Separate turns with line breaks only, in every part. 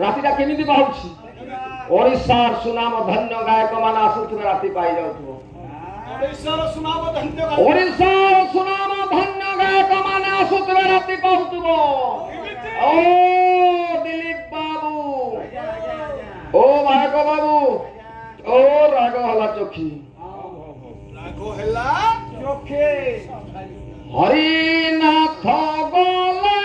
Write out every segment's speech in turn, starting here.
रातिटा केमिति पाउछि ओडिशार सुनाम धन्य गायक मान आसुथुबे राति पाई जाउथुबो ओडिशार सुनाम धन्य गायक मान आसुथुबे राति पाउथुबो ओ दिलीप बाबू ओ गायक बाबू ओ राग हला चोखी हरिनाथ गले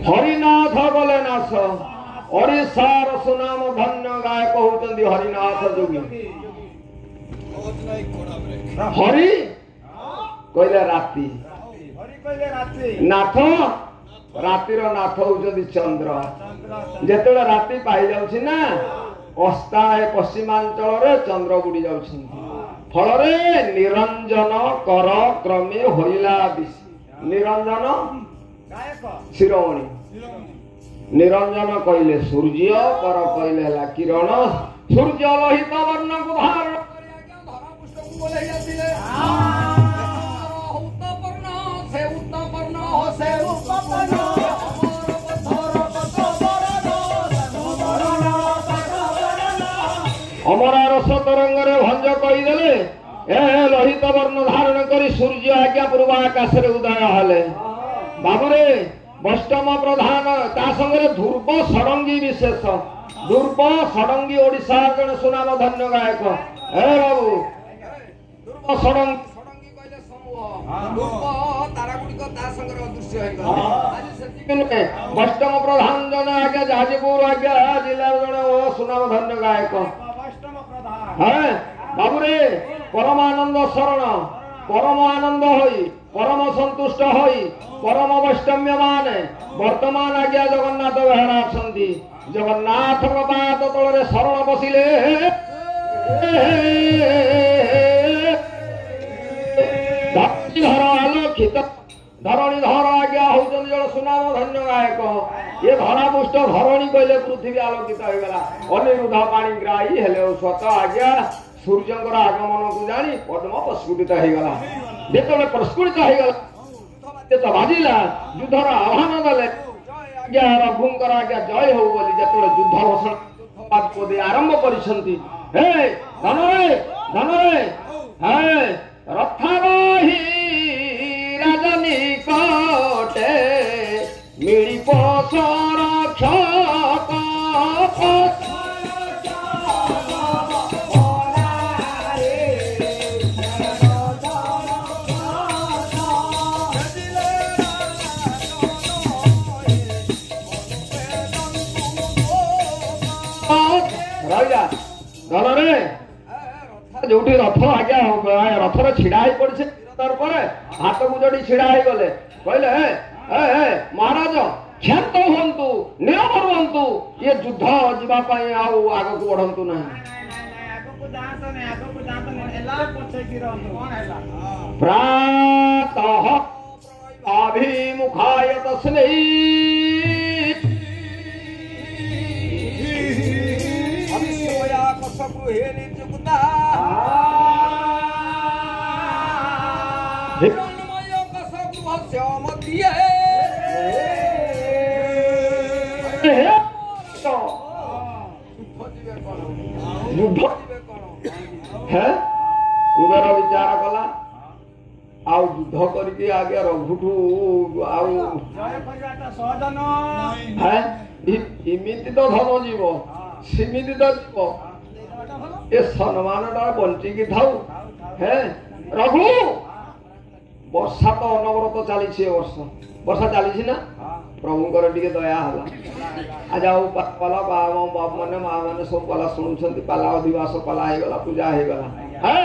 हरिनाथ गले नाथ ओडिशार सुनाम धन्य गायक होउचंदी हरिनाथ जोगी हरि कहले राति नाथ रातिर नाथ होउचंदी चंद्र जेतेले राति पाई जाउछि ना अस्ताए पश्चिमांचल रे चंद्र बुडी जाउछंती फल रे निरंजन कर क्रमे होइला बिसी निरंजन शिरोमणि निरंजन कहले सूर्य कर कहले ला किरण सूर्य लोहित वर्ण को धारण अमरा रस तरंग रे भंज कहीदेले ए लोहित वर्ण धारण करी सूर्य आज्ञा पूर्व आकाश रे उदय हले बाबरे वैष्णव प्रधान ता संगे ध्रुव षडंगी विशेष ध्रुव षडंगी ओडिशा जन सुनाम धन्य गायक ए बाबू ध्रुव षडंगी कहले समूह ध्रुव तारा गुडी को ता संगे अदृश्य होई गला आज सेति में वैष्णव प्रधान जन आगे जाजपुर आगे जिला जन ओ सुनाम धन्य गायक वैष्णव प्रधान है बाबूरे परमानंद शरण परम आनंद होई परम संतुष्ट होई परम वैष्णव्य माने वर्तमान आज्ञा जगन्नाथ बेहरा अछंती जगन्नाथ पाद तलरे शरण बसिले धर आलोकित धरणीधर आज्ञा होउचन जण सुनाम धन्य गायक ये धरापुष्ट धरणी कहले पृथ्वी आलोकित हो गला अनिरुद्ध पाणी ग्राही हेले स्वत आज्ञा सूर्यंकर आगमन को जानी पद्म प्रस्फुटित हो गला जेतले प्रस्फुटित हो गला तो बाजिला युद्धर आह्वान देले आज्ञा रघुंकर आज्ञा जय हो बोली जेतले युद्ध घोषणा बात को दे आरंभ करिसंती हे धनरे हे रथारोही राजनी कोटे मिली पोषण क्षक धनरे जोटी रथ आज्ञा रथर छिड़ा ही पड़े हाथ को जोड़ी छिड़ा ही गले कहले महाराज क्षांत हूँ निरभर हूँ ये युद्ध जावाई आग को बढ़ंतु ना प्रातः अभिमुखाय तस्मै अभिषोया कसगृहे निजुक्ता ଯୁଦ୍ଧ ହେ କୁବେର ବିଚାର କଲା ଆଉ ଯୁଦ୍ଧ କରିକି ଆଜ୍ଞା ରଘୁଠୁ ଆଉ ଇମିତି ତ ଧନ ଯିବ ସେମିତି ତ ଯିବ ଏ ସମ୍ମାନଟା ବଞ୍ଚିକି ଥାଉ ହେ ରଘୁ ବର୍ଷା ତ ଅନବରତ ଚାଲିଛି ଏ ବର୍ଷ ବର୍ଷା ଚାଲିଛି ନା ପ୍ରଭୁଙ୍କର ଟିକେ ଦୟା ହେଲା ଆଜି ଆଉ ପାଲା ବାପ ମାନେ ମା ମାନେ ସବୁ ପାଲା ଶୁଣୁଛନ୍ତି ପାଲା ଅଧିବାସ ପାଲା ହେଇଗଲା ପୂଜା ହେଇଗଲା ହେ